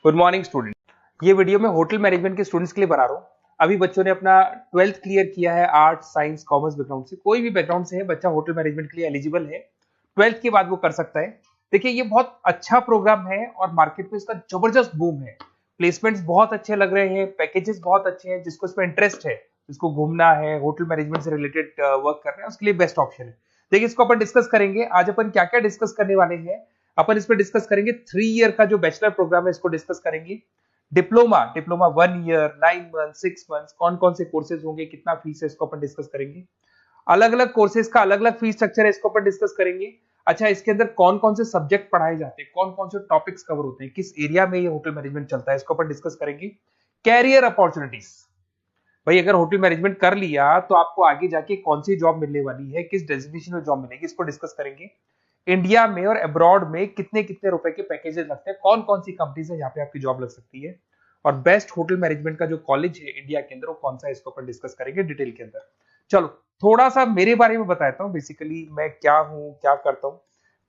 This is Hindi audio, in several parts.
Good morning student. ये वीडियो मैं होटल मैनेजमेंट के स्टूडेंट्स के लिए बना रहा हूँ। अभी बच्चों ने अपना 12th क्लियर किया है, आर्ट साइंस कॉमर्स बैकग्राउंड से, कोई भी बैकग्राउंड से है बच्चा होटल मैनेजमेंट के लिए एलिजिबल है। 12th के बाद वो कर सकता है। देखिए ये बहुत अच्छा प्रोग्राम है और मार्केट में इसका जबरदस्त बूम है। प्लेसमेंट्स बहुत अच्छे लग रहे हैं, पैकेजेस बहुत अच्छे हैं। जिसको इसमें इंटरेस्ट है, जिसको घूमना है, होटल मैनेजमेंट से रिलेटेड वर्क कर रहे हैं, उसके लिए बेस्ट ऑप्शन है। देखिए इसको अपन डिस्कस करेंगे। आज अपन क्या क्या डिस्कस करने वाले हैं, अपन इस पर डिस्कस करेंगे 3 ईयर का जो बैचलर प्रोग्राम है इसको डिस्कस करेंगे। Diploma diploma 1 year, 9 month, 6 month, कौन कौन से कोर्सेज होंगे, कितना फीस है, इसको अपन डिस्कस करेंगे। अलग अलग कोर्सेज का अलग अलग फीस स्ट्रक्चर है, इसको अपन डिस्कस करेंगे। अच्छा, इसके अंदर कौन कौन से सब्जेक्ट पढ़ाए जाते हैं, कौन कौन से टॉपिक्स कवर होते हैं, किस एरिया में ये होटल मैनेजमेंट चलता है, इसको अपन डिस्कस करेंगे। कैरियर अपॉर्चुनिटीज, भाई अगर होटल मैनेजमेंट कर लिया तो आपको आगे जाके कौन सी जॉब मिलने वाली है, किस डेजिग्नेशन में जॉब मिलेगी, इसको डिस्कस करेंगे। इंडिया में और अब्रॉड में कितने कितने रुपए के पैकेजेस लगते हैं, कौन कौन सी कंपनीज है जहां पे आपकी जॉब लग सकती है, और बेस्ट होटल मैनेजमेंट का जो कॉलेज है इंडिया के अंदर वो कौन सा है, इसको अपन डिस्कस करेंगे डिटेल के अंदर। चलो थोड़ा सा मेरे बारे में बताता हूँ, बेसिकली मैं क्या हूँ, क्या करता हूँ।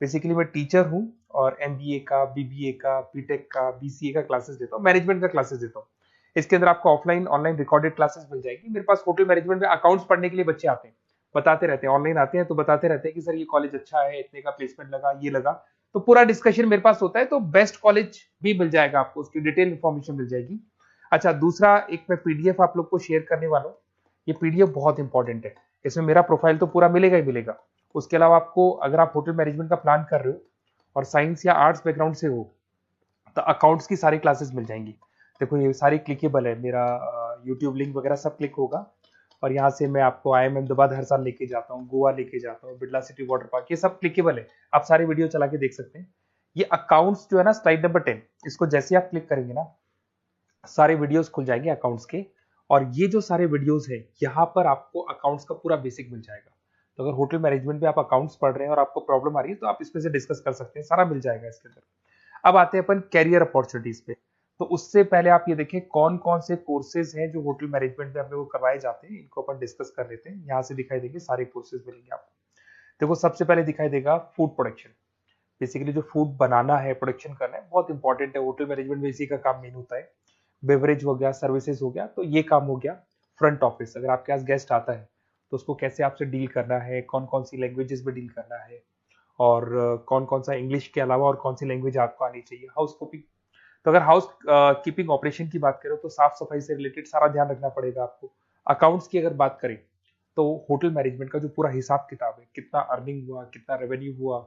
बेसिकली मैं टीचर हूँ और एमबीए का, बीबीए का, बीटेक का, बीसीए का क्लासेस देता हूँ, मैनेजमेंट का क्लासेस देता हूँ। इसके अंदर आपको ऑफलाइन ऑनलाइन रिकॉर्डेड क्लासेस मिल जाएगी। मेरे पास होटल मैनेजमेंट में अकाउंट्स पढ़ने के लिए बच्चे आते हैं, बताते रहते हैं, ऑनलाइन आते हैं तो बताते रहते हैं कि सर ये कॉलेज अच्छा है, इतने का प्लेसमेंट लगा, ये लगा। तो पूरा डिस्कशन मेरे पास होता है, तो बेस्ट कॉलेज भी मिल जाएगा आपको, उसकी डिटेल इंफॉर्मेशन मिल जाएगी। अच्छा, दूसरा एक मैं पीडीएफ आप लोग को शेयर करने वाला हूँ। ये पीडीएफ बहुत इंपॉर्टेंट है, इसमें मेरा प्रोफाइल तो पूरा मिलेगा ही मिलेगा। उसके अलावा आपको अगर आप होटल मैनेजमेंट का प्लान कर रहे हो और साइंस या आर्ट्स बैकग्राउंड से हो तो अकाउंट्स की सारी क्लासेस मिल जाएंगी। देखो ये सारी क्लिकेबल है, मेरा यूट्यूब लिंक वगैरह सब क्लिक होगा। और यहाँ से मैं आपको IIM अहमदाबाद हर साल लेके जाता हूँ, गोवा लेके जाता हूँ, बिरला सिटी वाटर पार्क, ये सब क्लिकेबल है। आप सारी वीडियो चला के देख सकते हैं। ये अकाउंट्स जो है ना, स्लाइड नंबर 10, इसको जैसे आप क्लिक करेंगे ना, सारे वीडियोस खुल जाएंगे अकाउंट्स के। और ये जो सारे वीडियोस है, यहाँ पर आपको अकाउंट्स का पूरा बेसिक मिल जाएगा। तो अगर होटल मैनेजमेंट में आप अकाउंट्स पढ़ रहे हैं और आपको प्रॉब्लम आ रही है तो आप इसमें से डिस्कस कर सकते हैं, सारा मिल जाएगा इसके अंदर। अब आते हैं अपन कैरियर अपॉर्चुनिटीज पे। तो उससे पहले आप ये देखें कौन कौन से कोर्सेज हैं जो होटल मैनेजमेंट में अपने को करवाए जाते हैं, इनको अपन डिस्कस कर लेते हैं। यहाँ से दिखाई देंगे सारे कोर्सेज मिलेंगे आपको। देखो सबसे पहले दिखाई देगा फूड प्रोडक्शन। बेसिकली जो फूड बनाना है, प्रोडक्शन करना है, बहुत इंपॉर्टेंट है। होटल मैनेजमेंट में इसी का काम मेन होता है। बेवरेज हो गया, सर्विसेज हो गया, तो ये काम हो गया। फ्रंट ऑफिस, अगर आपके पास गेस्ट आता है तो उसको कैसे आपसे डील करना है, कौन कौन सी लैंग्वेजेस में डील करना है, और कौन कौन सा इंग्लिश के अलावा और कौन सी लैंग्वेज आपको आनी चाहिए। हाउस कीपिंग, तो अगर हाउस कीपिंग ऑपरेशन की बात करें तो साफ सफाई से रिलेटेड सारा ध्यान रखना पड़ेगा आपको। अकाउंट्स की अगर बात करें तो होटल मैनेजमेंट का जो पूरा हिसाब किताब है, कितना अर्निंग हुआ, कितना रेवेन्यू हुआ,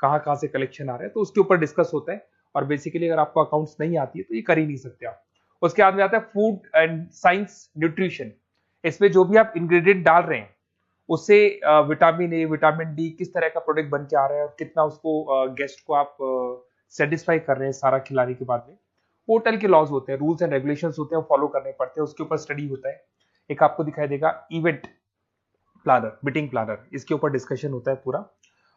कहाँ कहाँ से कलेक्शन आ रहा है, तो उसके ऊपर डिस्कस होता है। और बेसिकली अगर आपको अकाउंट्स नहीं आती है तो ये कर ही नहीं सकते आप। उसके बाद में आता है फूड एंड साइंस न्यूट्रिशन। इसमें जो भी आप इंग्रेडिएंट डाल रहे हैं उससे विटामिन ए, विटामिन डी, किस तरह का प्रोडक्ट बन के आ रहा है और कितना उसको गेस्ट को आप सेटिस्फाई कर रहे हैं सारा खिलाने के बाद में। होटल के लॉज होते हैं, रूल्स एंड रेगुलेशंस होते हैं, वो फॉलो करने पड़ते हैं, उसके ऊपर स्टडी होता है। एक आपको दिखाई देगा इवेंट प्लानर, मीटिंग प्लानर, इसके ऊपर डिस्कशन होता है पूरा।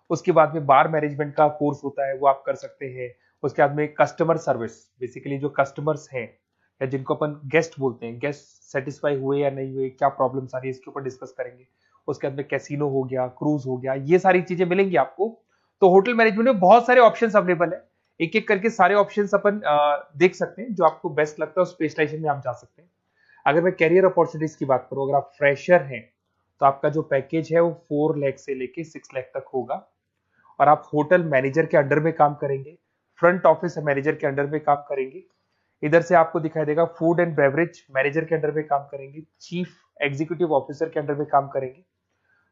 उसके बाद में बार मैनेजमेंट का कोर्स होता है, वो आप कर सकते हैं। उसके बाद में कस्टमर सर्विस, बेसिकली जो कस्टमर्स हैं या जिनको अपन गेस्ट बोलते हैं, गेस्ट सेटिस्फाई हुए या नहीं हुए, क्या प्रॉब्लम्स आ रही है, इसके ऊपर डिस्कस करेंगे। उसके बाद में कैसीनो हो गया, क्रूज हो गया, ये सारी चीजें मिलेंगी आपको। तो होटल मैनेजमेंट में बहुत सारे ऑप्शंस अवेलेबल है। एक एक करके सारे ऑप्शंस अपन देख सकते हैं, जो आपको बेस्ट लगता है उस स्पेशलाइजेशन में आप जा सकते हैं। अगर मैं कैरियर अपॉर्चुनिटीज की बात करूं, अगर आप फ्रेशर हैं तो आपका जो पैकेज है वो 4 लाख से लेके 6 लाख तक होगा। और आप होटल मैनेजर के अंडर में काम करेंगे, फ्रंट ऑफिस मैनेजर के अंडर में काम करेंगे। इधर से आपको दिखाई देगा फूड एंड बेवरेज मैनेजर के अंडर में काम करेंगे, चीफ एग्जीक्यूटिव ऑफिसर के अंडर में काम करेंगे,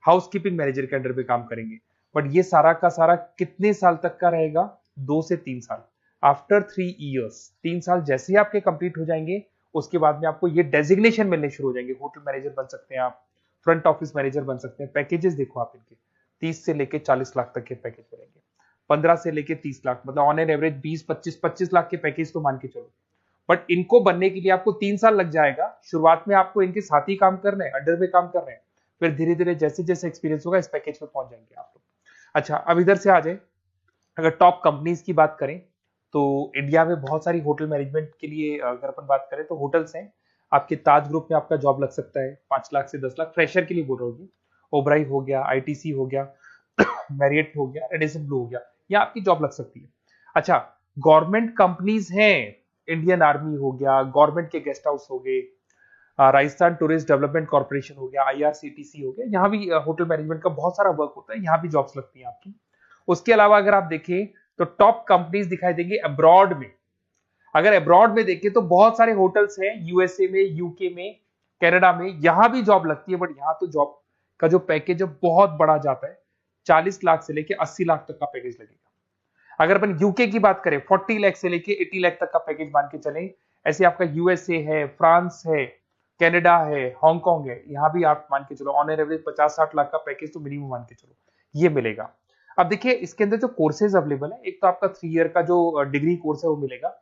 हाउसकीपिंग मैनेजर के अंडर में काम करेंगे। बट ये सारा का सारा कितने साल तक का रहेगा? 2 से 3 साल। आफ्टर 3 इयर्स, 3 साल जैसे ही आपके कंप्लीट हो जाएंगे उसके बाद में आपको ये डेजिग्नेशन मिलने शुरू हो जाएंगे। होटल मैनेजर बन सकते हैं आप, फ्रंट ऑफिस मैनेजर बन सकते हैं। पैकेजेस देखो आप इनके, 30 से लेके 40 लाख तक के पैकेज मिलेंगे, 15 से लेके 30 लाख, मतलब ऑन एन एवरेज 20-25 लाख के पैकेज तो मान के चलो। बट इनको बनने के लिए आपको 3 साल लग जाएगा। शुरुआत में आपको इनके साथ ही काम करना है, अंडर में काम कर रहे हैं, फिर धीरे धीरे जैसे जैसे एक्सपीरियंस होगा इस पैकेज में पहुंच जाएंगे आप लोग। अच्छा, अब इधर से आ जाए, अगर टॉप कंपनीज की बात करें तो इंडिया में बहुत सारी होटल मैनेजमेंट के लिए अगर अपन बात करें तो होटल्स हैं। आपके ताज ग्रुप में आपका जॉब लग सकता है 5 लाख से 10 लाख, फ्रेशर के लिए बोल रहा हूँ। ओबराई हो गया, आईटीसी हो गया, मैरियट हो गया, रेडिसन ब्लू हो गया, यहाँ आपकी जॉब लग सकती है। अच्छा, गवर्नमेंट कंपनीज हैं इंडियन आर्मी हो गया, गवर्नमेंट के गेस्ट हाउस हो गए, राजस्थान टूरिस्ट डेवलपमेंट कॉर्पोरेशन हो गया, आईआरसीटीसी हो गया, यहाँ भी होटल मैनेजमेंट का बहुत सारा वर्क होता है, यहाँ भी जॉब्स लगती हैं आपकी। उसके अलावा अगर आप देखें तो टॉप कंपनीज दिखाई देंगे अब्रॉड में। अगर अब्रॉड में देखें तो बहुत सारे होटल्स हैं यूएसए में, यूके में, कनाडा में, यहां भी जॉब लगती है। बट यहाँ तो जॉब का जो पैकेज है बहुत बड़ा जाता है, 40 लाख से लेके 80 लाख तक का पैकेज लगेगा। अगर अपन यूके की बात करें 40 लाख से लेके 80 लाख तक का पैकेज मान के चलें। ऐसे आपका यूएसए है, फ्रांस है, कनाडा है, हांगकांग है, यहाँ भी आप मान के चलो ऑन एन एवरेज 50-60 लाख का पैकेज तो मिनिमम मान के चलो ये मिलेगा। अब देखिए इसके अंदर जो कोर्सेज अवेलेबल है, एक तो आपका 3 ईयर का जो डिग्री कोर्स है वो मिलेगा।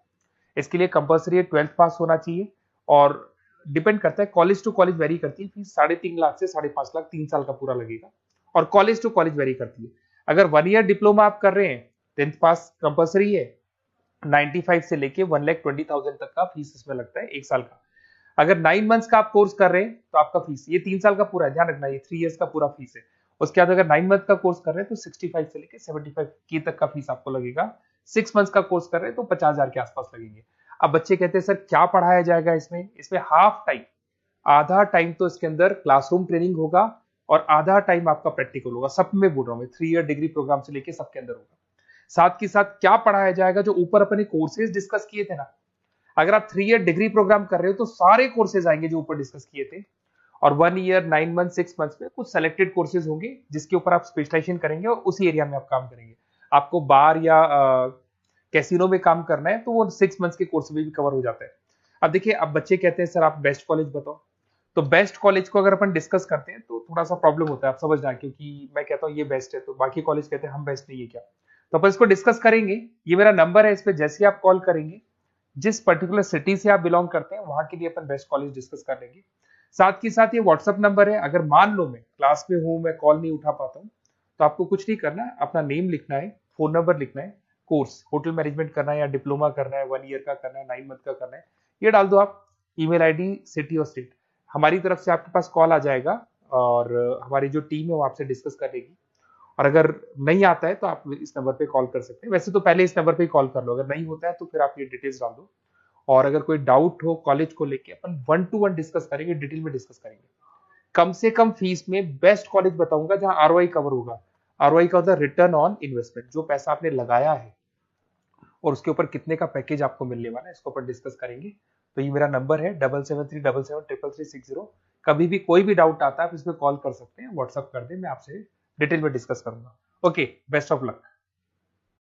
इसके लिए कंपलसरी 12th पास होना चाहिए और डिपेंड करता है, कॉलेज टू कॉलेज वेरी करती है फीस। 3.5 लाख से 5.5 लाख 3 साल का पूरा लगेगा और कॉलेज टू कॉलेज वेरी करती है। अगर 1 ईयर डिप्लोमा आप कर रहे हैं, 10th पास कंपलसरी है, 95 से लेके 1,20,000 तक का फीस इसमें लगता है 1 साल का। अगर 9 मंथ्स का आप कोर्स कर रहे हैं तो आपका फीस, ये 3 साल का पूरा है, ध्यान रखना, ये 3 इयर्स का पूरा फीस है। उसके बाद अगर 9 मंथ का कोर्स कर रहे हैं तो 65 से लेके 75 की तक का फीस आपको लगेगा। 6 मंथ्स का कोर्स कर रहे हैं तो 50,000 के आसपास लगेंगे। अब बच्चे कहते हैं सर क्या पढ़ाया जाएगा इसमें? इसमें हाफ टाइम, आधा टाइम तो इसके अंदर क्लासरूम ट्रेनिंग होगा और आधा टाइम आपका प्रैक्टिकल होगा। सब में बोल रहा हूं मैं, 3 ईयर डिग्री प्रोग्राम से लेके सबके अंदर होगा। साथ के साथ क्या पढ़ाया जाएगा, जो ऊपर अपने कोर्सेज डिस्कस किए थे ना, अगर आप 3 ईयर डिग्री प्रोग्राम कर रहे हो तो सारे कोर्सेज आएंगे जो ऊपर डिस्कस किए थे। और 1 ईयर, 9 मंथ, 6 मंथ में कुछ सेलेक्टेड कोर्सेज होंगे जिसके ऊपर आप स्पेशलाइजेशन करेंगे और उसी एरिया में आप काम करेंगे। आपको बार या कैसीनो में काम करना है तो वो 6 मंथ्स के कोर्स में भी कवर हो जाता है। अब देखिए, अब बच्चे कहते हैं सर आप बेस्ट कॉलेज बताओ। तो बेस्ट कॉलेज को अगर अपन डिस्कस करते हैं तो थोड़ा सा प्रॉब्लम होता है, आप समझना, क्योंकि मैं कहता हूँ ये बेस्ट है तो बाकी कॉलेज कहते हैं हम बेस्ट नहीं है क्या। तो अपन इसको डिस्कस करेंगे। ये मेरा नंबर है, इस पे जैसे आप कॉल करेंगे, जिस पर्टिकुलर सिटी से आप बिलोंग करते हैं वहां के लिए अपन बेस्ट कॉलेज डिस्कस कर लेंगे। साथ ही साथ ये व्हाट्सअप नंबर है, अगर मान लो मैं क्लास में हूं, मैं कॉल नहीं उठा पाता हूँ, तो आपको कुछ नहीं करना है, अपना नेम लिखना है, फोन नंबर लिखना है, कोर्स होटल मैनेजमेंट करना है या डिप्लोमा करना है, 1 ईयर का करना है, 9 मंथ का करना है, ये डाल दो आप, ईमेल आईडी, सिटी और स्टेट। हमारी तरफ से आपके पास कॉल आ जाएगा और हमारी जो टीम है वो आपसे डिस्कस कर लेगी। और अगर नहीं आता है तो आप इस नंबर पे कॉल कर सकते हैं। वैसे तो पहले इस नंबर पे कॉल कर लो, अगर नहीं होता है तो फिर आप ये डिटेल्स डाल दो। और अगर कोई डाउट हो कॉलेज को लेके, अपन 1 to 1 डिस्कस करेंगे, डिटेल में डिस्कस करेंगे। कम से कम फीस में बेस्ट कॉलेज बताऊंगा जहां आरओआई कवर होगा। आरओआई का होता है रिटर्न ऑन इन्वेस्टमेंट, जो पैसा आपने लगाया है और उसके ऊपर कितने का पैकेज आपको मिलने वाला है, इसको अपन डिस्कस करेंगे। तो ये मेरा नंबर है 7737733360। कभी भी कोई भी डाउट आता है आप इसमें कॉल कर सकते हैं, व्हाट्सअप कर दे, मैं आपसे डिटेल में डिस्कस करूंगा। Okay, best of luck.